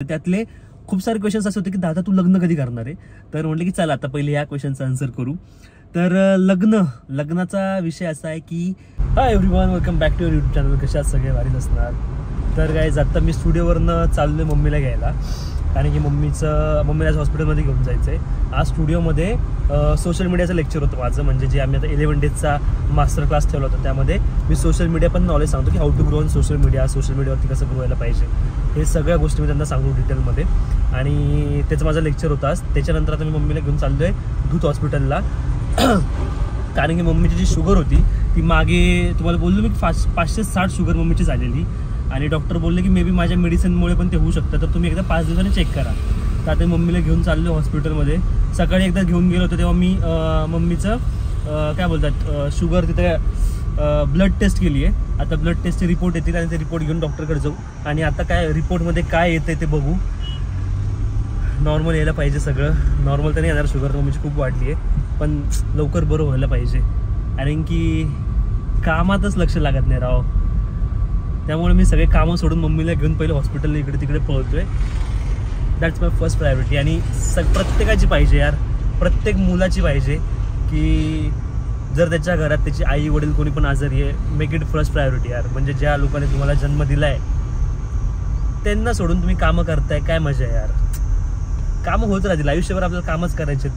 त्यातले खूप सारे क्वेश्चन्स असे होते की दादा तू लग्न कधी करणार आहे. तर म्हटलं की चला आता पहिले या क्वेश्चनचा आन्सर करू. तर लग्नाचा विषय असा आहे की hi everyone, welcome back to your YouTube channel. कशा सगळे भारीच असणार. तर गाईज आता मी स्टुडिओवरनं चाललोय मम्मीला घ्यायला, कारण की मम्मीला आज हॉस्पिटलमध्ये घेऊन जायचं आहे. आज स्टुडिओमध्ये सोशल मीडियाचं लेक्चर होतं माझं, म्हणजे जे आम्ही आता 11 डेजचा मास्टर क्लास ठेवला होता. त्यामध्ये मी सोशल मीडिया पण नॉलेज सांगतो की how to grow on social मीडियावरती कसं ग्रो व्हायला पाहिजे, हे सगळ्या गोष्टी मी त्यांना सांगू डिटेलमध्ये. आणि त्याचं माझं लेक्चर होतं आज. त्याच्यानंतर आता मी मम्मीला घेऊन चाललो आहे दूत हॉस्पिटलला, कारण की मम्मीची जी शुगर होती ती मागे तुम्हाला बोललो मी 560 शुगर मम्मीची झालेली, आणि डॉक्टर बोलले की मे बी माझ्या मेडिसिनमुळे पण ते होऊ शकतं, तर तुम्ही एकदा 5 दिवसांनी चेक करा. तर आता मम्मीला घेऊन चाललो हॉस्पिटलमध्ये. सकाळी एकदा घेऊन गेलो होतो तेव्हा मी मम्मीचं काय बोलतात शुगर तिथे ब्लड टेस्ट केली आहे. आता ब्लड टेस्टचे रिपोर्ट येतील आणि ते रिपोर्ट घेऊन डॉक्टरकडे जाऊ, आणि आता काय रिपोर्टमध्ये काय येतं ते बघू. नॉर्मल यायला पाहिजे, सगळं नॉर्मल तर नाही येणार. शुगर मम्मीची खूप वाढली आहे, पण लवकर बरं व्हायला पाहिजे, कारण की कामातच लक्ष लागत नाही राव. त्यामुळे मी सगळे कामं सोडून मम्मीला घेऊन पहिले हॉस्पिटलला इकडे तिकडे पळतोय. That's my first priority. आणि प्रत्येकाची पाहिजे यार, प्रत्येक मुलाची पाहिजे की जर त्याच्या घरात त्याची आई वडील कोणी पण आजारी आहे, मेक इट फर्स्ट प्रायोरिटी यार. म्हणजे ज्या लोकांनी तुम्हाला जन्म दिला आहे त्यांना सोडून तुम्ही कामं करताय, काय मजा आहे यार. कामं होत राहतील आयुष्यभर, आपल्याला कामच करायचे,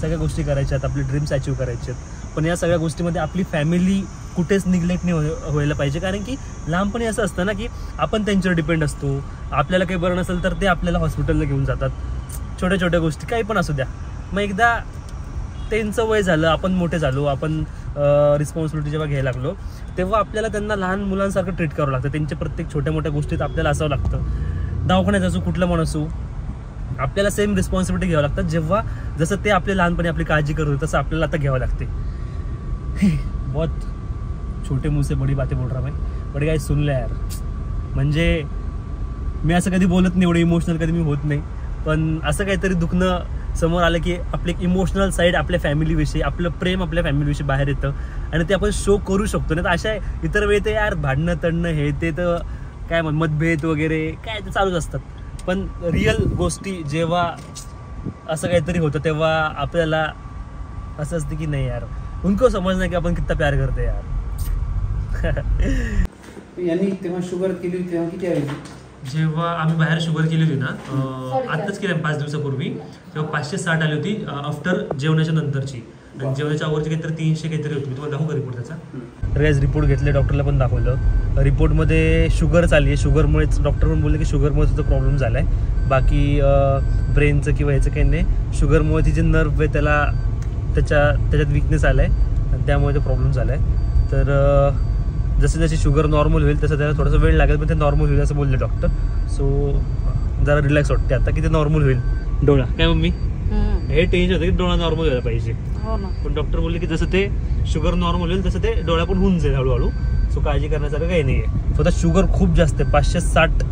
सगळ्या गोष्टी करायच्यात, आपले ड्रीम्स अचीव्ह करायचे. पण या सगळ्या गोष्टीमध्ये आपली फॅमिली कुठेच निग्लेक्ट नाही व्हायला पाहिजे, कारण की लहानपणी असं असतं ना की आपण त्यांच्यावर डिपेंड असतो. आपल्याला काही बरं नसेल तर ते आपल्याला हॉस्पिटलला घेऊन जातात, छोट्या छोट्या गोष्टी काही पण असू द्या. मग एकदा त्यांचं वय झालं, आपण मोठे झालो, आपण रिस्पॉन्सिबिलिटी जेव्हा घ्यायला लागलो, तेव्हा आपल्याला त्यांना लहान मुलांसारखं ट्रीट करावं लागतं. त्यांच्या प्रत्येक छोट्या मोठ्या गोष्टीत आपल्याला असावं लागतं. दवाखान्यात असो, कुठलं पण असो, आपल्याला सेम रिस्पॉन्सिबिलिटी घ्यावं लागतं. जेव्हा जसं ते आपले लहानपणी आपली काळजी करत होते तसं आपल्याला आता घ्यावं लागते. बहुत छोटे मुंह से बड़ी बातें बोल रहा भाई, बड़ी काय सुन यार. म्हणजे मी असं कधी बोलत नाही, एवढं इमोशनल कधी मी होत नाही, पण असं काहीतरी दुखणं समोर आलं की आपले एक इमोशनल साईड आपल्या फॅमिलीविषयी, आपलं प्रेम आपल्या फॅमिलीविषयी बाहेर येतं, आणि ते आपण शो करू शकतो. नाही तर अशा इतर वेळी ते यार भांडणं तडणं हे ते तर काय मतभेद वगैरे काय ते चालूच असतात. पण रिअल गोष्टी जेव्हा असं काहीतरी होतं तेव्हा आपल्याला असं असतं की नाही यार, उनको समजना की आपण कितना प्यार करते यार. यांनी तेव्हा शुगर केली होती तेव्हा किती आली? जेव्हा आम्ही बाहेर शुगर केली होती ना, आत्ताच केली 5 दिवसापूर्वी, तेव्हा 560 आली होती आफ्टर जेवणाच्या नंतरची, आणि जेवणाच्या अवरची काहीतरी 300 काहीतरी होती. मी तुम्हाला दाखवू का रिपोर्ट त्याचा? रेज रिपोर्ट घेतले, डॉक्टरला पण दाखवलं. रिपोर्टमध्ये शुगर चालली आहे, शुगरमुळेच डॉक्टर पण बोलले की शुगरमुळे तुझा प्रॉब्लेम झाला आहे, बाकी ब्रेनचं किंवा ह्याचं काही नाही. शुगरमुळे ती जे नर्व आहे त्याच्यात विकनेस आला आहे, आणि त्यामुळे तो प्रॉब्लेम झाला आहे. तर जसे जशी शुगर नॉर्मल होईल तसं त्याला थोडासा वेळ लागेल, पण ते नॉर्मल होईल असं बोलले डॉक्टर. सो जरा रिलॅक्स वाटते आता की ते नॉर्मल होईल. डोळा काय मम्मी, हे टेन्शन होतं की डोळा नॉर्मल व्हायला पाहिजे, पण डॉक्टर बोलले की जसं ते शुगर नॉर्मल होईल तसं ते डोळा पण होऊन जाईल हळूहळू. सो काळजी करण्यासारखं काही नाही आहे. स्वतः शुगर खूप जास्त आहे, 560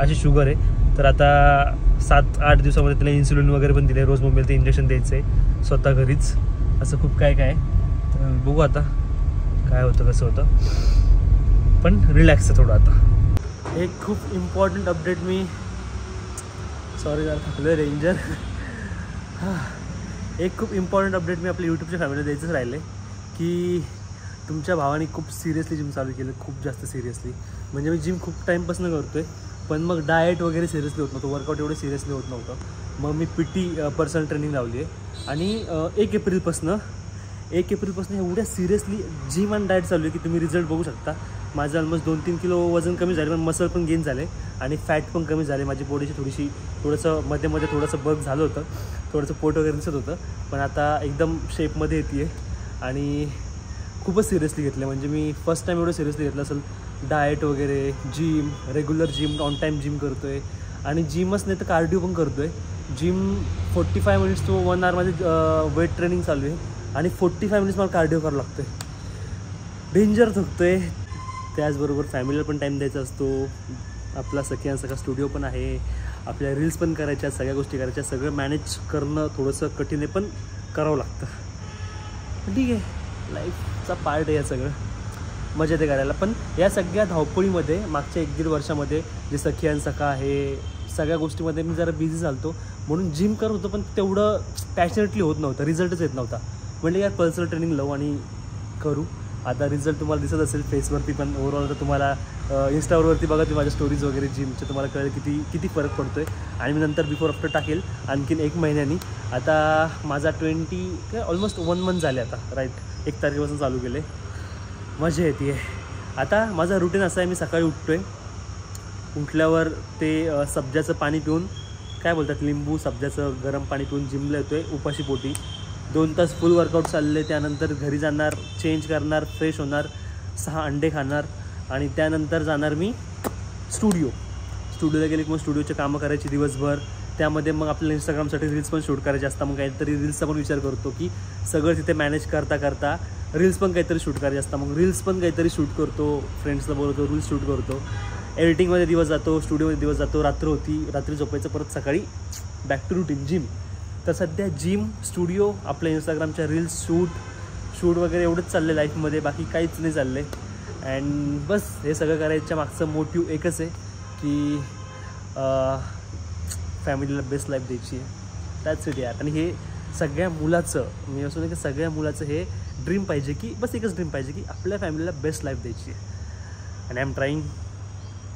अशी शुगर आहे. तर आता 7-8 दिवसामध्ये त्याला इन्सुलिन वगैरे पण दिले, रोज मम्मीला ते इंजेक्शन द्यायचं आहे स्वतः घरीच. असं खूप काय काय बघू आता काय होतं कसं होतं, पण रिलॅक्स आहे थोडं आता. एक खूप इम्पॉर्टंट अपडेट मी सॉरी जरा थकलं रेंजर. एक खूप इम्पॉर्टंट अपडेट मी आपल्या यूट्यूबच्या फॅमिलीला द्यायचंच राहिले की तुमच्या भावाने खूप सिरियसली जिम चालू केलं, खूप जास्त सिरियसली. म्हणजे मी जिम खूप टाईमपासून करतो आहे, पण मग डाएट वगैरे सिरियसली होत नव्हतं, वर्कआउट एवढं सिरियसली होत नव्हतं. मग मी PT पर्सनल ट्रेनिंग लावली आहे, आणि 1 एप्रिलपासून एवढ्या सिरियसली जिम आणि डाएट चालू आहे की तुम्ही रिझल्ट बघू शकता. माझं ऑलमोस्ट 2-3 किलो वजन कमी झाले, पण मसल पण गेन झाले, आणि फॅट पण कमी झाले. माझी बॉडीची थोडंसं मध्ये थोडंसं बर्क झालं होतं, थोडंसं पोट वगैरे दिसत होतं, पण आता एकदम शेपमध्ये येते आहे. आणि खूपच सिरियसली घेतलं, म्हणजे मी फर्स्ट टाईम एवढं सिरियसली घेतलं असेल. डाएट वगैरे, gym, regular gym, on time gym करतो आहे, आणि जिमच नाही तर कार्डिओ पण करतो आहे. जिम 45 मिनिट्स to 1 hour माझी वेट ट्रेनिंग चालू आहे, आणि 45 मिनिट्स मला कार्डिओ करावं लागतो आहे. डेंजर थकतो आहे. त्याचबरोबर फॅमिलीला पण टाईम द्यायचा असतो. आपला सगळा स्टुडिओ पण आहे, आपल्या रील्स पण करायच्या, सगळ्या गोष्टी करायच्या. सगळं मॅनेज करणं थोडंसं कठीण आहे, पण करावं लागतं. ठीक आहे, लाईफचा पार्ट आहे या सगळं. मजा येते करायला. पण या सगळ्या धावपळीमध्ये मागच्या 1-1.5 वर्षामध्ये जे सखी आणि सखा आहे, सगळ्या गोष्टीमध्ये मी जरा बिझी झालतो, म्हणून जिम करत होतो पण तेवढं पॅशनेटली होत नव्हतं, रिझल्टच येत नव्हता. म्हणजे यार पर्सनल ट्रेनिंग लावू आणि करू. आता रिझल्ट तुम्हाला दिसत असेल फेसवरती, पण ओव्हरऑल तर तुम्हाला इंस्टावरती बघा तुम्ही माझ्या स्टोरीज वगैरे जिमचे, तुम्हाला कळेल किती फरक पडतो आहे. आणि मी नंतर बिफोर आफ्टर टाकेल आणखीन 1 महिन्यानी. आता माझा ऑलमोस्ट 1 मंथ झाले आता, राईट, 1 तारखेपासून चालू केले. मजा येते. आता माझा रुटीन असा आहे, मी सकाळी उठतो आहे, उठल्यावर ते सब्जाचं पाणी पिऊन, काय बोलतात, लिंबू सब्जाचं गरम पाणी पिऊन जिमला येतो आहे उपाशी पोटी. 2 तास फुल वर्कआउट चालले. त्यानंतर घरी जाणार, चेंज करणार, फ्रेश होणार, 6 अंडे खाणार आणि त्यानंतर जाणार मी स्टुडिओला गेले की मग स्टुडिओचे कामं करायची दिवसभर. त्यामध्ये मग आपल्याला इंस्टाग्रामसाठी रील्स पण शूट करायचे असतात. मग काहीतरी रील्सचा पण विचार करतो की सगळं तिथे मॅनेज करता रील्स पण काहीतरी शूट करायचे असतात. मग रील्स पण काहीतरी शूट करतो, फ्रेंड्सला बोलवतो, रील्स शूट करतो, एडिटिंगमध्ये दिवस जातो, स्टुडिओमध्ये दिवस जातो, रात्र होती, रात्री झोपायचं, परत सकाळी बॅक टू रुटीन जिम. तर सध्या जिम, स्टुडिओ, आपल्या इंस्टाग्रामच्या रील्स शूट वगैरे एवढंच चाललं आहे लाईफमध्ये, बाकी काहीच नाही चाललं आहे. अँड बस हे सगळं करायच्या मागचं मोटिव्ह एकच आहे की फॅमिलीला बेस्ट लाईफ द्यायची आहे. दॅट्स इट यार. आणि हे सगळ्या मुलाचं, मी असं नाही की सगळ्या मुलाचं हे ड्रीम पाहिजे की बस एकच ड्रीम पाहिजे की आपल्या फॅमिलीला बेस्ट लाईफ द्यायची आहे. आणि आय एम ट्राईंग.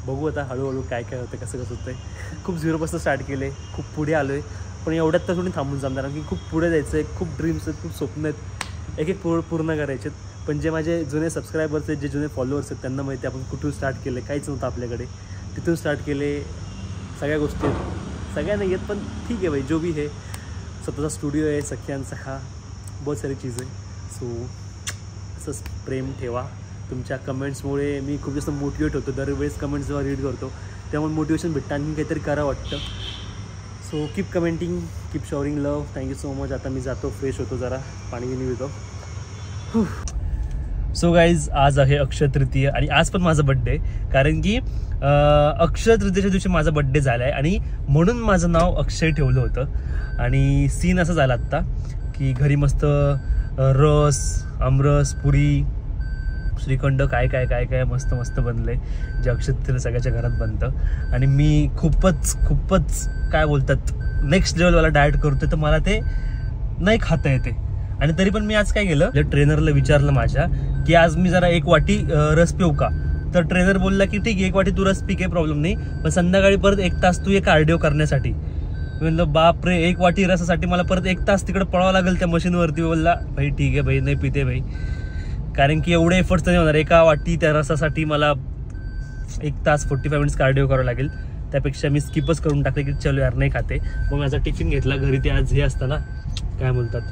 बघू आता हळूहळू काय होतं, कसं होतं आहे. खूप 0पासून स्टार्ट केले, खूप पुढे आलो आहे, पण एवढ्यात तर थोडी थांबून जमणार की खूप पुढे जायचं आहे. खूप ड्रीम्स आहेत, खूप स्वप्न आहेत, एक पूर्ण करायचे आहेत. पण जे माझे जुने सबस्क्रायबर्स आहेत, जे जुने फॉलोअर्स आहेत, त्यांना माहिती आहे आपण कुठून स्टार्ट केले. काहीच नव्हतं आपल्याकडे, तिथून स्टार्ट केले. सगळ्या गोष्टी सगळ्या नाही आहेत, पण ठीक आहे भाई, जो भी है. स्वतःचा स्टुडिओ आहे, सखा, बहुत सारी चीज आहे. सो असंच प्रेम ठेवा. तुमच्या कमेंट्समुळे मी खूप जास्त मोटिवेट होतो. दरवेळेस कमेंट्स जेव्हा रीड करतो त्यामुळे मोटिवेशन भेटतं आणि काहीतरी करावं वाटतं. So keep commenting, keep sharing love. Thank you so much. आता मी जातो, फ्रेश होतो, जरा पाणी घेऊन येतो. सो गाईज, आज आहे अक्षय तृतीय आणि आज पण माझा बड्डे, कारण की अक्षय तृतीयेच्या दिवशी माझा बड्डे झाला आहे आणि म्हणून माझं नाव अक्षय ठेवलं होतं. आणि सीन असं झाला आत्ता की घरी मस्त रस, आमरस, पुरी, श्रीखंड, काय मस्त बनले, जे अक्षय तृतीयेला सगळ्याच्या घरात बनतं. आणि मी खूपच काय बोलतात नेक्स्ट लेवलवाला डाएट करतोय, तर मला ते नाही खाता येते. आणि तरी पण मी आज काय केलं, ट्रेनरला विचारलं माझ्या की आज मी जरा 1 वाटी रस पिऊ का. तर ट्रेनर बोलला की ठीक आहे, 1 वाटी तू रस पी, काही प्रॉब्लेम नाही, पण संध्याकाळी परत 1 तास तू ये कार्डिओ करण्यासाठी. म्हणलं बापरे, 1 वाटी रसासाठी मला परत 1 तास तिकडे पळावं लागेल त्या मशीनवरती. बोलला भाई ठीक आहे भाई, नाही पिते भाई, कारण की एवढे एफर्ट्स नाही होणार. 1 वाटी त्या रसासाठी मला 1 तास 45 मिनिट्स कार्डिओ करावं लागेल. त्यापेक्षा मी स्किपच करून टाकले की चलो यार नाही खाते. मग माझा टिफिन घेतला घरी. ते आज हे असतं ना, काय बोलतात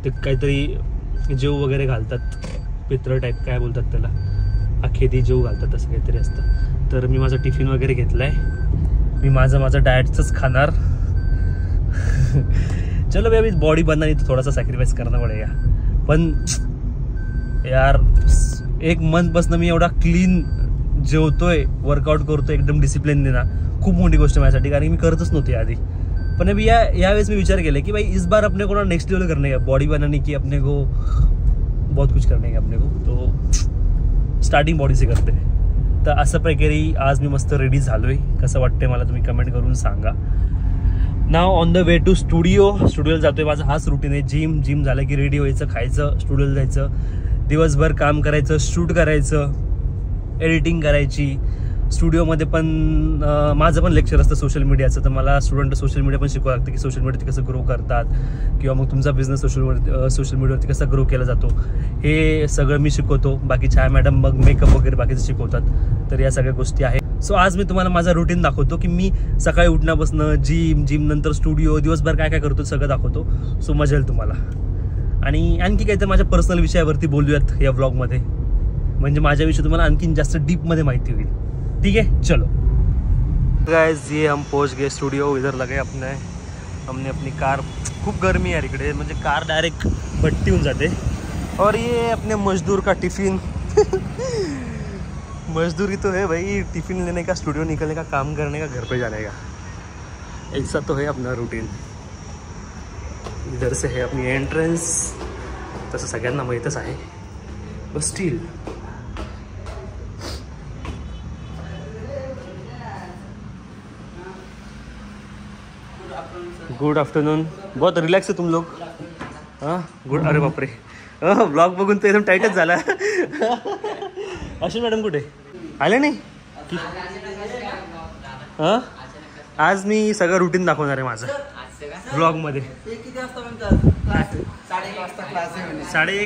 ते, काहीतरी जेव वगैरे घालतात, पित्र टाईप, काय बोलतात त्याला, अखेदी जेव घालतात, असं काहीतरी असतं. तर मी माझा टिफिन वगैरे घेतला आहे. मी माझं डाएटचंच खाणार. चलो भाई, अभी बॉडी बनना नहीं तो थोड़ा सा सॅक्रिफाइस करना पडेगा. पण यार 1 मंथपासून मी एवढा क्लीन जेवतोय, वर्कआउट करतोय एकदम डिसिप्लिन ना, खूप मोठी गोष्ट माझ्यासाठी, कारण मी करतच नव्हती आधी. पण अभी यावेळेस मी विचार केला की भाई इस बार अपने को नेक्स्ट लेवल करने का, बॉडी बनाने की, अपने को बहुत कुछ करने का अपने को, तो स्टार्टिंग बॉडी से करते. तर असं प्रकारे आज मी मस्त रेडी झालोय. कसं वाटतंय मला तुम्ही कमेंट करून सांगा. नाव ऑन द वे टू स्टुडिओला जातोय. माझा हाच रुटीन आहे. जिम झालं की रेडी व्हायचं, खायचं, स्टुडिओला जायचं, दिवसभर काम करायचं, शूट करायचं, एडिटिंग करायची. स्टुडिओमध्ये पण माझं पण लेक्चर असतं सोशल मीडियाचं, तर मला स्टुडंट सोशल मीडिया पण शिकवावं लागतं की सोशल मीडियावरती कसं ग्रो करतात, किंवा मग तुमचा बिझनेस सोशल मीडियावरती कसा ग्रो केला जातो, हे सगळं मी शिकवतो. बाकी छाया मॅडम मग मेकअप वगैरे बाकीचं शिकवतात. तर या सगळ्या गोष्टी आहेत. सो आज मी तुम्हाला माझा रुटीन दाखवतो की मी सकाळी उठण्यापासून जिम नंतर स्टुडिओ, दिवसभर काय करतो सगळं दाखवतो. सो मजा येईल तुम्हाला. आणि आणखी काहीतरी माझ्या पर्सनल विषयावरती बोलूयात या व्लॉगमध्ये, म्हणजे माझ्याविषयी तुम्हाला आणखीन जास्त डीपमध्ये माहिती होईल. ठीक है, चलो गाइस, ये हम पहुंच गए स्टूडियो. इधर लगे हमने अपनी कार. खूप गर्मी है इकडे, म्हणजे कार डायरेक्ट भट्टी होऊन जाते. और ये अपने मजदूर का टिफिन. मजदूरी तो है भाई, टिफिन लेने का, स्टूडियो निकलने का, काम करने का, घर पे जाने का, ऐसा तो है अपना रूटीन. इधर से है अपनी एंट्रेंस. तसं सगळ्यांना माहीतच आहे, बस स्टील गुड आफ्टरनून. बहुत रिलॅक्स आहे तुम लोग. हां गुड. अरे बापरे, ब्लॉग बघून तर एकदम टाईटच झाला. अश्विन मॅडम कुठे आले नाही? हां आज मी सगळं रुटीन दाखवणार आहे माझं ब्लॉगमध्ये. 1:30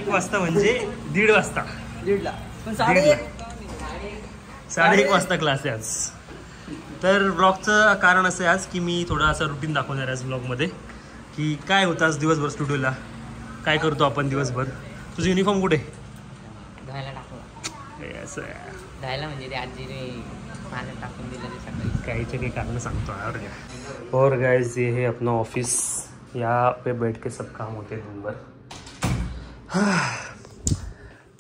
वाजता म्हणजे 1:30 वाजता. 1:30 वाजता क्लास आहे आज. तर ब्लॉगचं कारण असं आहे आज की मी थोडं असं रुटीन दाखवणार आहे आज ब्लॉगमध्ये की काय होतं आज दिवसभर स्टुडिओला, काय करतो आपण दिवसभर. तुझं युनिफॉर्म कुठे? धुवायला टाकला. असं धुवायला म्हणजे ते आजीने पाण्यात टाकून दिलं ते सकाळी. काहीचे काही कारण सांगतो. और गाइस ये है अपना ऑफिस, यहाँ पे बैठ के सब काम होते दिन भर.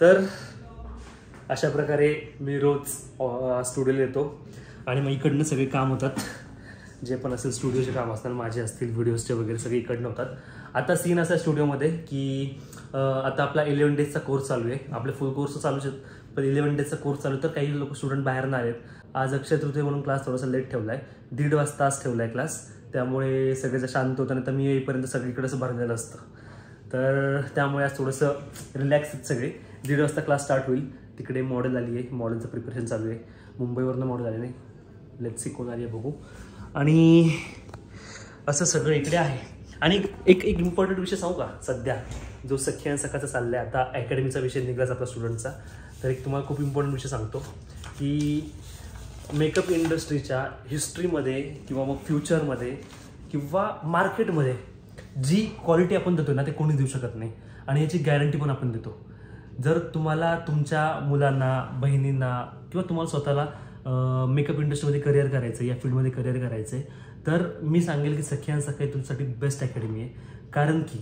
तर अशा प्रकारे मी रोज स्टुडिओला येतो आणि मग इकडनं सगळे काम होतात. जे पण असेल स्टुडिओचे काम असतात, माझे असतील व्हिडिओजचे वगैरे सगळे इकडनं होतात. आता सीन असा स्टुडिओमध्ये की आता आपला 11 डेजचा कोर्स चालू आहे. आपले फुल कोर्स चालूच आहेत, पण 11 डेजचा कोर्स चालू आहे. तर काही लोक स्टुडंट बाहेर नाही आहेत. आज अक्षय तृतीय म्हणून क्लास थोडासा लेट ठेवला आहे. 1:30 वाजता आज ठेवला आहे क्लास. त्यामुळे सगळेजण शांत होतं नाही तर मी येईपर्यंत सगळीकडेच भरलेलं असतं. तर त्यामुळे आज थोडंसं रिलॅक्स आहेत सगळे. 1:30 वाजता क्लास स्टार्ट होईल. तिकडे मॉडेल आली आहे, मॉडेलचं प्रिपरेशन चालू आहे. मुंबईवरनं मॉडेल आले नाही, लेट्स सी कोण आली आहे बघू. आणि असं सगळं इकडे आहे. आणि एक इम्पॉर्टंट विषय सांगू का, सध्या जो सखी आणि सखाचा चालला आहे आता अकॅडमीचा विषय निघालाच आपला स्टुडंटचा. तर एक तुम्हाला खूप इम्पॉर्टंट विषय सांगतो की मेकअप इंडस्ट्रीच्या हिस्ट्रीमध्ये किंवा मग फ्युचरमध्ये किंवा मार्केटमध्ये जी क्वालिटी आपण देतो ना ते कोणी देऊ शकत नाही. आणि याची गॅरंटी पण आपण देतो. जर तुम्हाला तुमच्या मुलांना, बहिणींना किंवा तुम्हाला स्वतःला मेकअप इंडस्ट्रीमध्ये करिअर करायचं, या फील्डमध्ये करिअर करायचं आहे, तर मी सांगेल की सखी आणि सखाई तुमच्यासाठी बेस्ट अकॅडमी आहे. कारण की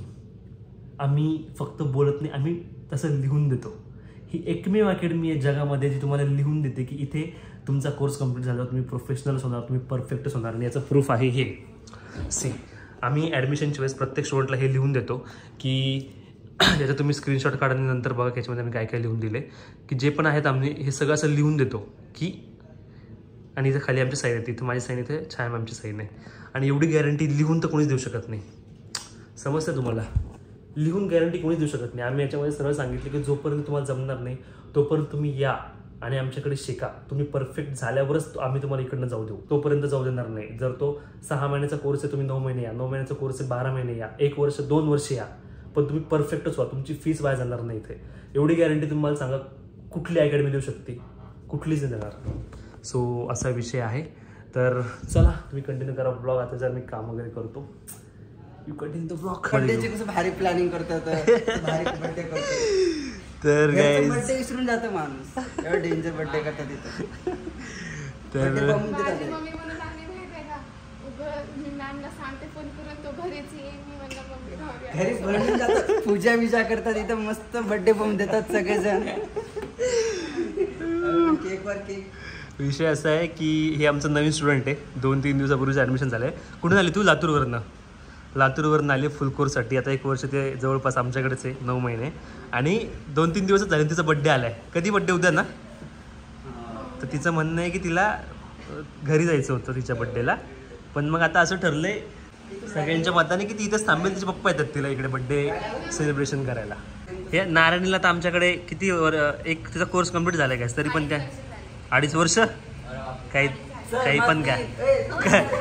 आम्ही फक्त बोलत नाही, आम्ही तसं लिहून देतो. ही एकमेव अकॅडमी आहे जगामध्ये जी तुम्हाला लिहून देते की इथे तुमचा कोर्स कंप्लीट झाल्यावर तुम्ही प्रोफेशनल्स होणार, तुम्ही परफेक्टच होणार. आणि याचं प्रूफ आहे हे. सी आम्ही ॲडमिशनच्या वेळेस प्रत्येक स्टुडंटला हे लिहून देतो की याचं तुम्ही स्क्रीनशॉट काढा आणि नंतर बघा याच्यामध्ये आम्ही काय काय लिहून दिले की जे पण आहेत आम्ही हे सगळं असं लिहून देतो की. आणि इथं खाली आमची साईन आहे, तिथं माझी साईन, इथे छाया आमची साईन आहे. आणि एवढी गॅरंटी लिहून तर कोणीच देऊ शकत नाही. समजतं तुम्हाला? लिहून गॅरंटी कोणीच देऊ शकत नाही. आम्ही याच्यामध्ये सरळ सांगितलं की जोपर्यंत तुम्हाला जमणार नाही तोपर्यंत तुम्ही या आणि आमच्याकडे शिका. तुम्ही परफेक्ट झाल्यावरच आम्ही तुम्हाला इकडनं जाऊ देऊ, तोपर्यंत जाऊ देणार नाही. जर तो 6 महिन्याचा कोर्स आहे, तुम्ही 9 महिने या. 9 महिन्याचा कोर्स आहे, 12 महिने या. 1 वर्ष, 2 वर्ष या, पण तुम्ही परफेक्टच व्हा. तुमची फीस वाया जाणार नाही इथे. एवढी गॅरंटी तुम्हाला सांगा कुठली अकॅडमी देऊ शकते? कुठलीच देणार. सो असा विषय आहे. तर चला तुम्ही कंटिन्यू करा ब्लॉग. आता जर मी काम वगैरे करतो, यू कंटिन्यू द ब्लॉग. बर्थडेचे कसं भारी प्लॅनिंग करतात, भारी बर्थडे करतात. तर बर्थडे विसरून जातो माणूस, एवढं डेंजर बर्थडे करतात तिथं. तर माझी मम्मी म्हणून आली माहितीये का, मी मॅमला सांगते फोन करून तो घरीच येईल. मी म्हणलं मम्मी घरी घरी बनवून जातात, पूजा विजा करतात इथं, मस्त बर्थडे बॉम्ब देतात सगळेजण. केक वर केक. विषय असा आहे की हे आमचं नवीन स्टुडंट आहे. 2-3 दिवसापूर्वीच ॲडमिशन झालं आहे. कुठून आली तू? लातूरवरनं. लातूरवरून आले फुल कोर्ससाठी. आता 1 वर्ष ते जवळपास आमच्याकडेच आहे, 9 महिने. आणि 2-3 दिवसच झाले तिचा बड्डे आला आहे. कधी बड्डे उद्या ना? तर तिचं म्हणणं आहे की तिला घरी जायचं होतं तिच्या बड्डेला. पण मग आता असं ठरलं आहे सगळ्यांच्या मताने की ती इथंच थांबेल. तिचे पप्पा येतात तिला इकडे बड्डे सेलिब्रेशन करायला. हे नारायणीला तर आमच्याकडे किती एक तिचा कोर्स कंप्लीट झाला आहे काय तरी पण त्या 2.5 वर्ष काही पण काय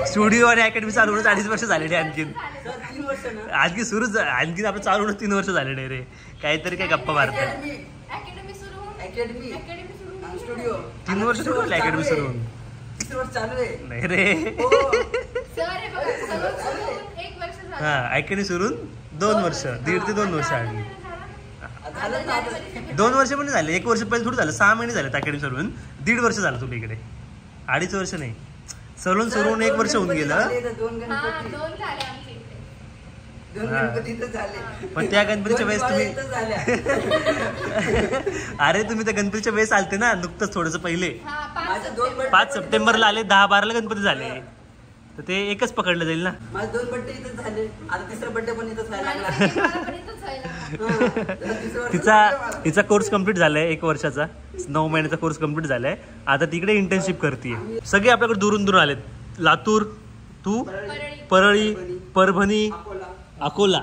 स्टुडिओ आणि अकॅडमी चालू होऊनच 2.5 वर्ष झालेली. आणखी सुरूच, आणखी आपलं चालू होऊनच 3 वर्ष झालेले रे. काहीतरी काय गप्पा मारतात. अकॅडमी सुरू होऊन अकॅडमी स्टुडिओ 3 वर्ष सुरू झाले अकॅडमी सुरू होऊन. चालू आहे नाही रे. सर हे बघा, सगळं सुरू होऊन 1 वर्ष झालं. हा अकॅडमी सुरून 2 वर्ष, 1.5 ते 2 वर्ष आली. 2 वर्ष पण झाले. 1 वर्ष पहिले थोडं झालं, 6 महिने झाले अकॅडमी सुरून. 1.5 वर्ष झालं तुला इकडे. 2.5 वर्ष नाही, सलून सुरून 1 वर्ष होऊन गेलं. 2 हा 2 झाले आमच्या इकडे. 2 गणपती तर झाले. पण त्या गणपतीच्या वेळेस तुम्ही अरे तुम्ही त्या गणपतीच्या वेळेस आलते ना नुकतंच थोडंसं पहिले. हा 5 सप्टेंबर. 5 सप्टेंबरला आले, 10-12ला गणपती झाले. तर ते एकच पकडलं जाईल ना. माझे 2 बर्थडे इथंच झाले. आता 3रा बर्थडे पण इथंच व्हायला लागला. मला पण इथंच व्हायला. तिचा कोर्स कंप्लीट झालाय 1 वर्षाचा, 9 महिन्याचा कोर्स कंप्लीट झालाय. आता तिकडे इंटर्नशिप करते. सगळे आपल्याकडे दुरून दूर आलेत. लातूर, तू Parli, Parbhani, Akola,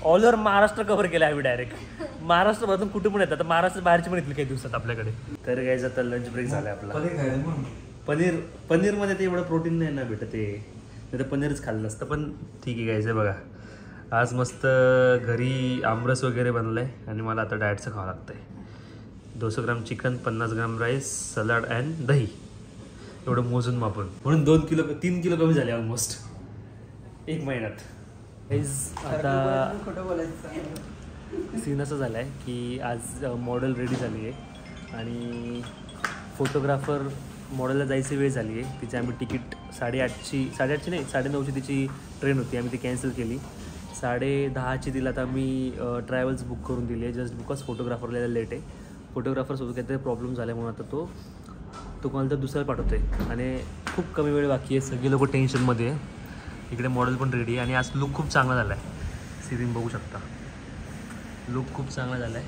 all over Maharashtra cover केला आम्ही डायरेक्ट. महाराष्ट्रामधून कुठे पण येतात, महाराष्ट्र बाहेरचे पण येतील काही दिवसात आपल्याकडे. तर काय आता लंच ब्रेक झालाय आपला. पनीरमध्ये ते एवढं प्रोटीन नाही ना भेटत, ते तर पनीरच खाल्लं असतं. पण ठीक आहे गायचं बघा, आज मस्त घरी आमरस वगैरे बनलाय आणि मला आता डाएटचं खावं लागतंय. 200 gram chicken, 50 gram rice, salad and दही, एवढं मोजून मापून. म्हणून 3 किलो कमी झाले ऑलमोस्ट 1 महिन्यात. आता सीन असं झालं आहे की आज मॉडेल रेडी झाली आहे आणि फोटोग्राफर मॉडेलला जायची वेळ झाली आहे. तिची आम्ही तिकीट 8:30ची नाही 9:30ची तिची ट्रेन होती, आम्ही ती कॅन्सल केली. 10:30ची तिला आता आम्ही ट्रॅव्हल्स बुक करून दिली आहे, जस्ट बिकॉज फोटोग्राफरला लेट आहे. फोटोग्राफरसोबत काहीतरी प्रॉब्लेम झाला म्हणून आता तो कोणाला तर दुसऱ्याला पाठवतो आहे आणि खूप कमी वेळ बाकी आहे. सगळे लोक टेन्शनमध्ये आहे. इकडे मॉडेल पण रेडी आहे आणि आज लुक खूप चांगला झाला आहे. सिरीन बघू शकता, लुक खूप चांगला झाला आहे.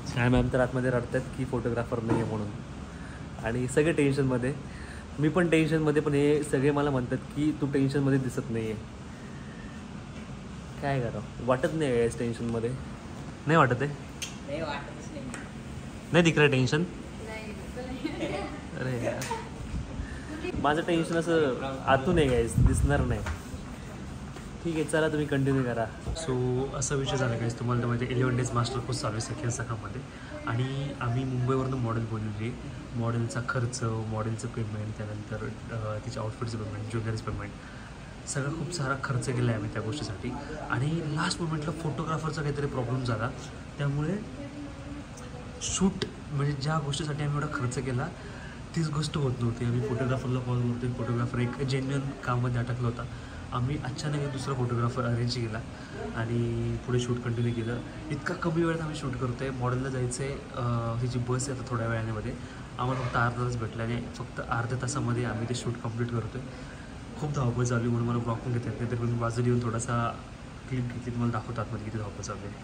छान मॅम तर आतमध्ये रडतात की फोटोग्राफर नाही आहे म्हणून, आणि सगळे टेन्शनमध्ये, मी पण टेन्शनमध्ये. पण हे सगळे मला म्हणतात की तू टेन्शनमध्ये दिसत नाही आहे. काय करावं, वाटत नाही आहे टेन्शनमध्ये, नाही वाटत आहे, नाही दिख रहा टेन्शन. अरे यार, माझं टेन्शन असं आतून आहे गाईस, दिसणार नाही. ठीक आहे, चला तुम्ही कंटिन्यू करा. सो असा विषय झाला गाईस, तुम्हाला तर माहिती 11 डेज मास्टर कोर्स चालू आहे सखी सखामध्ये. आणि आम्ही मुंबईवरून मॉडेल बोलवली. मॉडेलचा खर्च, मॉडेलचं पेमेंट, त्यानंतर तिच्या आउटफिटचं पेमेंट, ज्वेलरीचं पेमेंट, सगळं खूप सारा खर्च केला आहे आम्ही त्या गोष्टीसाठी. आणि लास्ट मोमेंटला फोटोग्राफरचा काहीतरी प्रॉब्लेम झाला, त्यामुळे शूट म्हणजे ज्या गोष्टीसाठी आम्ही एवढा खर्च केला तीच गोष्ट होत नव्हती. आम्ही फोटोग्राफरला कॉल करतो, फोटोग्राफर एक जेन्युइन काममध्ये अटकला होता. आम्ही अचानक एक दुसरा फोटोग्राफर अरेंज केला आणि पुढे शूट कंटिन्यू केलं. इतका कमी वेळात आम्ही शूट करतो आहे. मॉडेलला जायचं आहे, तिची बस आहे आता थोड्या वेळामध्ये. आम्हाला फक्त अर्धा तास भेटला आणि फक्त अर्ध्या तासामध्ये आम्ही ते शूट कंप्लीट करतो आहे. खूप धावपळ चालू आहे म्हणून मला ब्लॉग पण घेता येत नाही, तर मी बाजूला येऊन थोडासा क्लिप घेतली, तुम्हाला दाखवतो आतमध्ये किती धावपळ चालू आहे.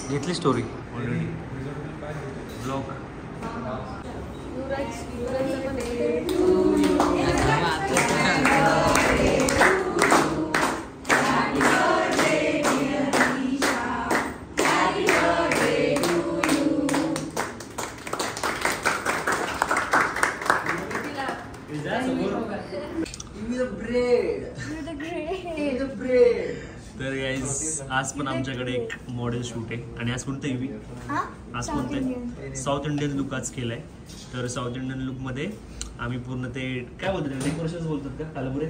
घेतली स्टोरी ऑलरेडी ब्लॉग. तर गाईज आज पण आमच्याकडे एक मॉडेल शूट आहे आणि आज कोणतं आहे, आज कोणतं आहे, साऊथ इंडियन लुक आज केलं आहे. तर साऊथ इंडियन लुकमध्ये आम्ही पूर्ण ते काय बोलतात, डेकोरेशन बोलतात का कालबुरे,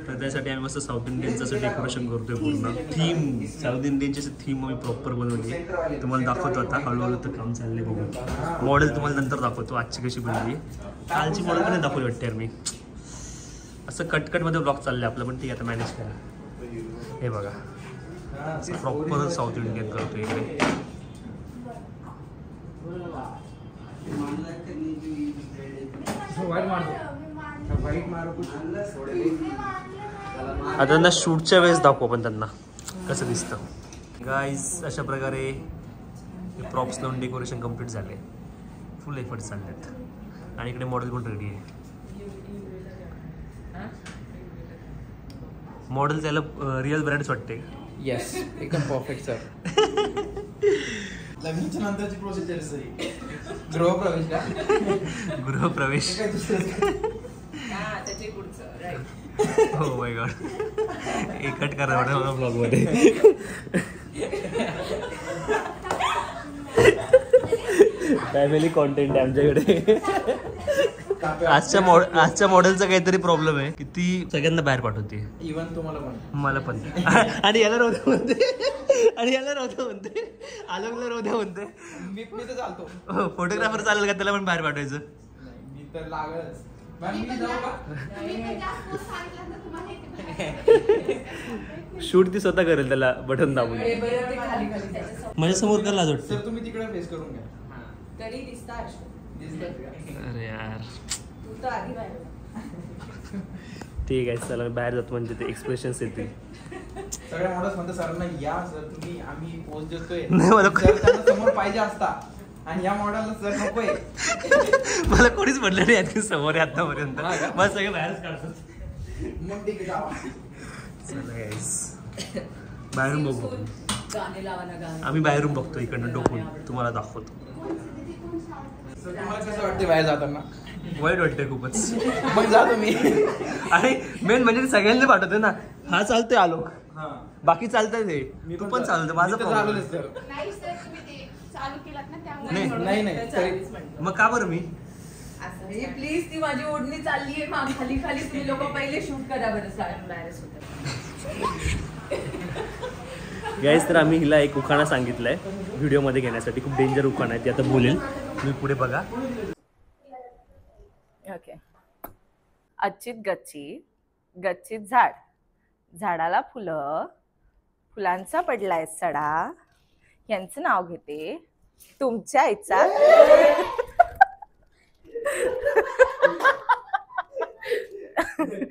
तर त्यासाठी आम्ही मस्त साऊथ इंडियनचं असं डेकोरेशन करतोय. पूर्ण थीम साऊथ इंडियनची असं थीम आम्ही प्रॉपर बनवली. तुम्हाला दाखवतो आता हळूहळू तर काम चाललंय बघून. मॉडेल तुम्हाला नंतर दाखवतो आजची कशी बनली. कालची मॉडेल पण दाखवली वाटते यार मी. असं कटकटमध्ये ब्लॉग चालले आपलं, पण ठीक आहे आता मॅनेज करा. हे बघा प्रॉपर साऊथ इंडियन करतो इकडे. आता त्यांना शूटच्या वेळेस दाखवू आपण त्यांना कसं दिसतं. गाईज अशा प्रकारे प्रॉप्स लावून डेकोरेशन कम्प्लीट झाले, फुल एफर्ट चाललेत आणि इकडे मॉडेल पण रेडी आहे. मॉडेल त्याला रिअल ब्रँड्स वाटते. येस, एकदम परफेक्ट सर. लग्नाच्या नंतरची प्रोसेस गृहप्रवेश का, गृहप्रवेश त्याचे पुढचं राईट. हो माय गॉड, एक कट करा मला ब्लॉगमध्ये. फॅमिली कॉन्टेंट आहे आमच्याकडे. आजच्या मॉडेलचा काहीतरी प्रॉब्लेम आहे की ती सगळ्यांना बाहेर पाठवते, इव्हन तुम्हाला पण, मला पण. आणि याला रोद्या म्हणते, आणि याला रोद्या म्हणते, आलोकला रोद्या म्हणते. मी तर चालतो. फोटोग्राफर चालेल का त्याला पण बाहेर पाठवायचं? मी तर लागलच. शूट ती स्वतः करेल, त्याला बटन दाबून. माझ्यासमोर का लाज वाटते? सर तुम्ही तिकडे फेस करून घ्या. तरी दिसतात. अरे यार, तू तर आधी बाहेर. ठीक आहे चला मी बाहेर जातो म्हणजे ते एक्सप्रेशन्स येतील. सगळ्या मॉडेल्स म्हणतात सरांना या सर तुम्ही आम्ही पोच देतोय नाही मला सर त्यांना समोर पाहिजे असता आणि या मॉडेलला सर नकोय. मला कोणीच म्हटलं नाही आणखी समोर आहे आतापर्यंत. मला सगळे बाहेरच काढतात. मग ठीक आहे जावा. चला guys. बाहेरून बघू आम्ही बाहेरून बघतो इकडनं डोकून तुम्हाला दाखवतो. सर तुम्हाला कसं वाटते बाहेर जाताना? वाईट वाटतंय खूपच. मग जातो मी. आणि मेन म्हणजे सगळ्यांना पाठवतोय ना. हा चालतोय आलोक हा बाकी चालतंय ते तू पण चालतं माझं मी तर problem. चालवलंच सर. नाही सर तुम्ही ते चालू केलात ना त्यामुळे नाही. नाही तरी मग का बरं मी प्लीज ती माझी ओढणी चाललीये खाली खाली तुम्ही लोक पहिले शूट करा बरं गाईस तर आम्ही हिला एक उखाणा सांगितलाय व्हिडिओमध्ये घेण्यासाठी. खूप डेंजर उखाणा आहे ती आता बोलेल तुम्ही पुढे बघा. ओके. अच्छीत गच्ची गच्चीत झाड झाडाला फुलं फुलांचा पडलाय सडा यांचं नाव घेते तुमच्या आईचा.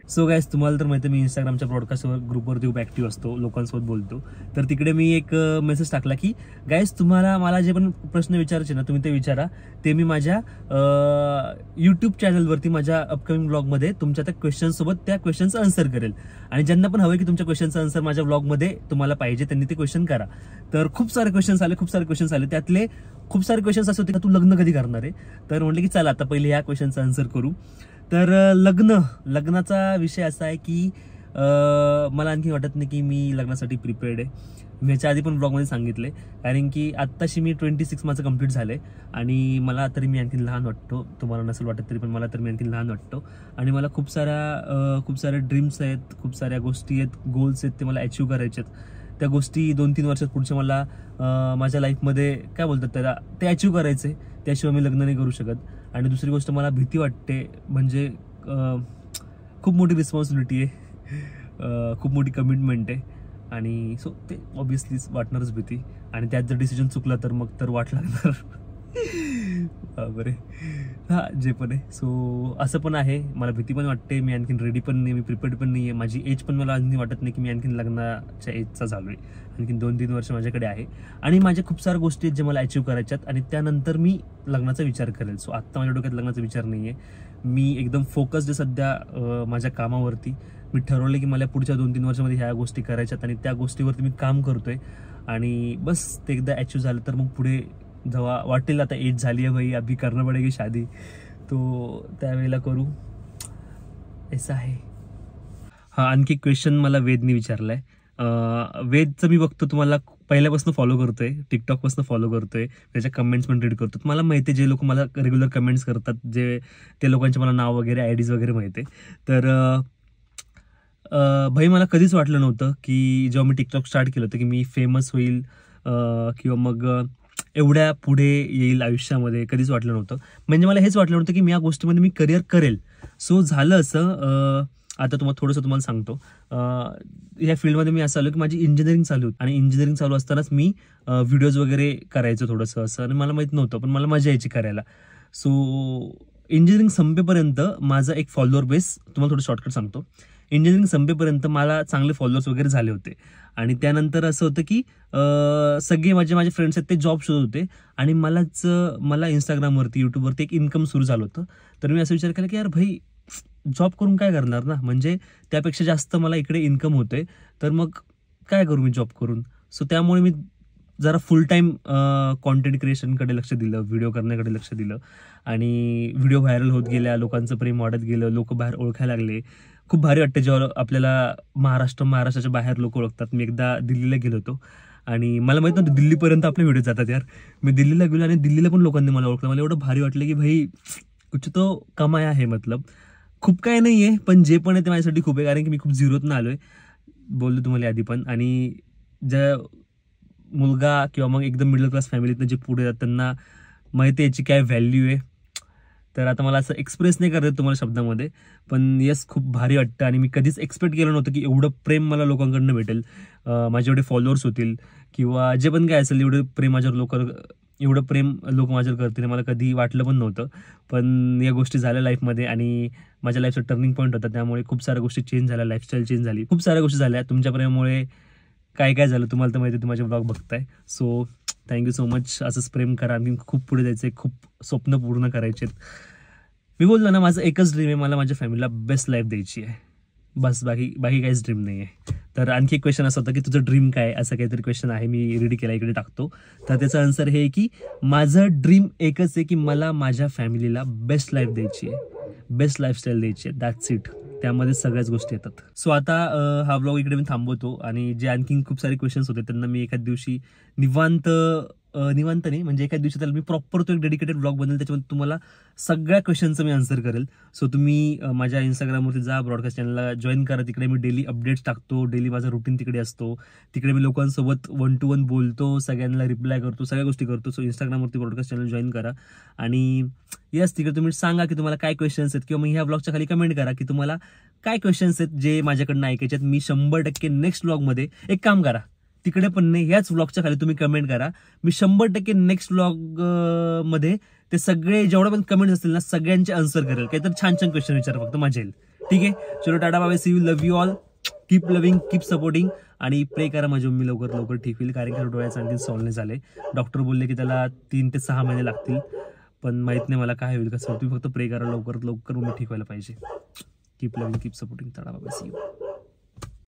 सो गाईस तुम्हाला तर माहिती मी इंस्टाग्रामच्या ब्रॉडकास्टवर ग्रुपवरती खूप ॲक्टिव्ह असतो लोकांसोबत बोलतो. तर तिकडे मी एक मेसेज टाकला की गाईस तुम्हाला मला जे पण प्रश्न विचारायचे ना तुम्ही ते विचारा. ते मी माझ्या यूट्यूब चॅनलवरती माझ्या अपकमिंग ब्लॉगमध्ये तुमच्या त्या क्वेश्चनसोबत त्या क्वेश्चनचं आन्सर करेल. आणि ज्यांना पण हवं की तुमच्या क्वेश्चनचं आन्सर माझ्या ब्लॉगमध्ये तुम्हाला पाहिजे त्यांनी ते क्वेश्चन करा. तर खूप सारे क्वेश्चन्स आले त्यातले खूप सारे क्वेश्चन्स असे होते का तू लग्न कधी करणार आहे. तर म्हटलं की चला आता पहिले या क्वेश्चनचं आन्सर करू. तर लग्नाचा विषय असा आहे की मला आणखी वाटत नाही की मी लग्नासाठी प्रिपेअर्ड आहे. मी ह्याच्या आधी पण ब्लॉगमध्ये सांगितले कारण की आत्ताशी मी 26 माझं कंप्लीट झालं आहे आणि मला तरी मी आणखी लहान वाटतो. तुम्हाला नसेल वाटत तरी पण मला तर मी आणखी लहान वाटतो. आणि मला खूप साऱ्या ड्रीम्स आहेत खूप साऱ्या गोष्टी आहेत गोल्स आहेत ते मला अचीव करायचे आहेत. त्या गोष्टी 2-3 वर्षात पुढच्या मला माझ्या लाईफमध्ये काय बोलतात त्याला ते अचीव करायचे. त्याशिवाय मी लग्न नाही करू शकत. आणि दुसरी गोष्ट मला भीती वाटते म्हणजे खूप मोठी रिस्पॉन्सिबिलिटी आहे खूप मोठी कमिटमेंट आहे. आणि सो ते ऑब्विसली वाटणारच भीती. आणि त्यात जर डिसिजन चुकला तर मग तर वाट लागणार. बरे हां जे पण आहे. सो असं पण आहे मला भीती पण वाटते. मी आणखीन रेडी पण नाही मी प्रिपेअर्ड पण नाही आहे. माझी एज पण मला आणखी वाटत नाही की मी आणखीन लग्नाच्या एजचा झालो आहे. आणखीन 2-3 वर्ष माझ्याकडे आहे. आणि माझ्या खूप साऱ्या गोष्टी आहेत जे मला अचीव करायच्यात आणि त्यानंतर मी लग्नाचा विचार करेल. सो आत्ता माझ्या डोक्यात लग्नाचा विचार नाही आहे. मी एकदम फोकस्ड आहे सध्या माझ्या कामावरती. मी ठरवलं की मला पुढच्या 2-3 वर्षामध्ये ह्या गोष्टी करायच्यात आणि त्या गोष्टीवरती मी काम करतोय. आणि बस ते एकदा अचीव झालं तर मग पुढे जेव्हा वाटेल आता एज झाली आहे भाई अभी करना पडेगी शादी तो त्यावेळेला करू असं आहे. हां आणखी क्वेश्चन मला वेदने विचारला आहे. वेदचं मी बघतो तुम्हाला पहिल्यापासून फॉलो करतोय टिकटॉकपासून फॉलो करतोय त्याच्या कमेंट्स पण रीड करतो. मला माहिती आहे जे लोक मला रेग्युलर कमेंट्स करतात जे ते लोकांचे मला नाव वगैरे IDs वगैरे माहिती आहे. तर भाई मला कधीच वाटलं नव्हतं की जेव्हा मी टिकटॉक स्टार्ट केलं होतं की मी फेमस होईल किंवा मग एवढ्या पुढे येईल आयुष्यामध्ये कधीच वाटलं नव्हतं. म्हणजे मला हेच वाटलं नव्हतं की मी या गोष्टीमध्ये मी करिअर करेल. सो झालं असं आता तुम्हाला सांगतो. या फील्डमध्ये मी असं आलो की माझी इंजिनिअरिंग चालू होती आणि इंजिनिअरिंग चालू असतानाच मी व्हिडिओज वगैरे करायचो थोडंसं असं आणि मला माहीत नव्हतं पण मला मजा यायची करायला. सो इंजिनिअरिंग संपेपर्यंत माझा एक फॉलोअर बेस तुम्हाला थोडं शॉर्टकट सांगतो. इंजिनिअरिंग संपेपर्यंत मला चांगले फॉलोअर्स वगैरे झाले होते आणि त्यानंतर असं होतं की सगळे माझे फ्रेंड्स आहेत ते जॉब शोधत होते आणि मला इंस्टाग्रामवरती यूट्यूबवरती एक इन्कम सुरू झालं होतं. तर मी असं विचार केला की यार भाई जॉब करून काय करणार ना म्हणजे त्यापेक्षा जास्त मला इकडे इन्कम होतोय तर मग काय करू मी जॉब करून. सो त्यामुळे मी जरा फुल टाईम कॉन्टेंट क्रिएशनकडे लक्ष दिलं व्हिडिओ करण्याकडे लक्ष दिलं आणि व्हिडिओ व्हायरल होत गेल्या लोकांचं प्रेम वाढत गेलं लोक बाहेर ओळखायला लागले. खूप भारी वाटतं जेव्हा आपल्याला महाराष्ट्राच्या बाहेर लोक ओळखतात. मी एकदा दिल्लीला गेलो होतो आणि मला माहित नव्हतं दिल्लीपर्यंत आपले व्हिडिओ जातात यार. मी दिल्लीला गेलो आणि दिल्लीला पण लोकांनी मला ओळखलं. मला एवढं भारी वाटलं की भाई कुछ तो कमाया आहे. मतलब खूप काय नाही आहे पण जे पण आहे ते माझ्यासाठी खूप आहे कारण की मी खूप झिरोतनं आलो आहे बोललो तुम्हाला आधी पण. आणि ज्या मुलगा किंवा मग एकदम मिडल क्लास फॅमिलीतनं जे पुढे येतात त्यांना माहिती आहे याची काय व्हॅल्यू आहे. तर आता मला असं एक्सप्रेस नाही करत तुम्हाला शब्दामध्ये पण येस खूप भारी वाटतं आणि मी कधीच एक्सपेक्ट केलं नव्हतं की एवढं प्रेम मला लोकांकडनं भेटेल. माझे एवढे फॉलोअर्स होतील किंवा जे पण काय असेल एवढं प्रेम माझ्यावर लोक एवढं प्रेम लोक माझ्यावर करतील मला कधी वाटलं पण नव्हतं. पण या गोष्टी झाल्या लाईफमध्ये आणि माझ्या लाईफचा टर्निंग पॉईंट होता. त्यामुळे खूप साऱ्या गोष्टी चेंज झाल्या, लाईफस्टाईल चेंज झाली, खूप साऱ्या गोष्टी झाल्या. तुमच्या प्रेमामुळे काय काय झालं तुम्हाला तर माहिती, तुम्ही माझे ब्लॉग बघताय. So thank you so much. असंच प्रेम करा. आणखी खूप पुढे जायचं आहे, खूप स्वप्न पूर्ण करायचे आहेत. मी बोललो ना, माझं एकच ड्रीम आहे, मला माझ्या फॅमिलीला बेस्ट लाईफ द्यायची आहे, बस. बाकी काहीच ड्रीम नाही आहे. तर आणखी एक क्वेश्चन असं होतं की तुझं ड्रीम काय, असं काहीतरी क्वेश्चन आहे, मी रेडी केला, इकडे टाकतो. तर त्याचं आन्सर हे आहे की माझं ड्रीम एकच आहे की मला माझ्या फॅमिलीला बेस्ट लाईफ द्यायची आहे, बेस्ट लाईफस्टाईल द्यायची आहे. That's it. त्यामध्ये सगळ्याच गोष्टी येतात. सो आता हा व्लॉग इकडे मी थांबवतो आणि जे आणखी खूप सारे क्वेश्चन्स होते त्यांना मी एखाद दिवशी निवांत नाही म्हणजे एका दिवशी त्याला मी प्रॉपर तो एक डेडिकेटेड ब्लॉग बनवेल, त्याच्यामध्ये तुम्हाला सगळ्या क्वेश्चनचं मी आन्सर करेल. सो तुम्ही माझ्या इंस्टाग्रामवरती जा, ब्रॉडकास्ट चॅनलला जॉईन करा. तिकडे मी डेली अपडेट्स टाकतो, डेली माझा रुटीन तिकडे असतो. तिकडे मी लोकांसोबत 1 to 1 बोलतो, सगळ्यांना रिप्लाय करतो, सगळ्या गोष्टी करतो. सो इंस्टाग्रामवरती ब्रॉडकास्ट चॅनल जॉईन करा आणि येस, तिकडे तुम्ही सांगा की तुम्हाला काय क्वेश्चन्स आहेत किंवा मग ह्या ब्लॉगच्या खाली कमेंट करा की तुम्हाला काय क्वेश्चन्स आहेत जे माझ्याकडनं ऐकायचे आहेत. मी 100% नेक्स्ट ब्लॉगमध्ये एक काम करा, तिकडे पण नाही, ह्याच व्लॉगच्या खाली तुम्ही कमेंट करा. मी 100% नेक्स्ट व्लॉग मध्ये ते सगळे जेवढे पण कमेंट्स असतील ना सगळ्यांचे आन्सर करेल. काहीतरी छान छान क्वेश्चन विचारा, फक्त मजा येईल. ठीक आहे, चलो tata bye, see you, love you all, keep loving, keep supporting आणि प्रे करा माझी मम्मी लवकर ठीक होईल. कारण की डोळ्याचं आणखी सॉल्व नाही झाले. डॉक्टर बोलले की त्याला 3 ते 6 महिने लागतील, पण माहित नाही मला काय होईल कसं. तुम्ही फक्त प्रे करा लवकर मम्मी ठीक व्हायला पाहिजे. Keep loving, keep supporting. Tata bye, see you.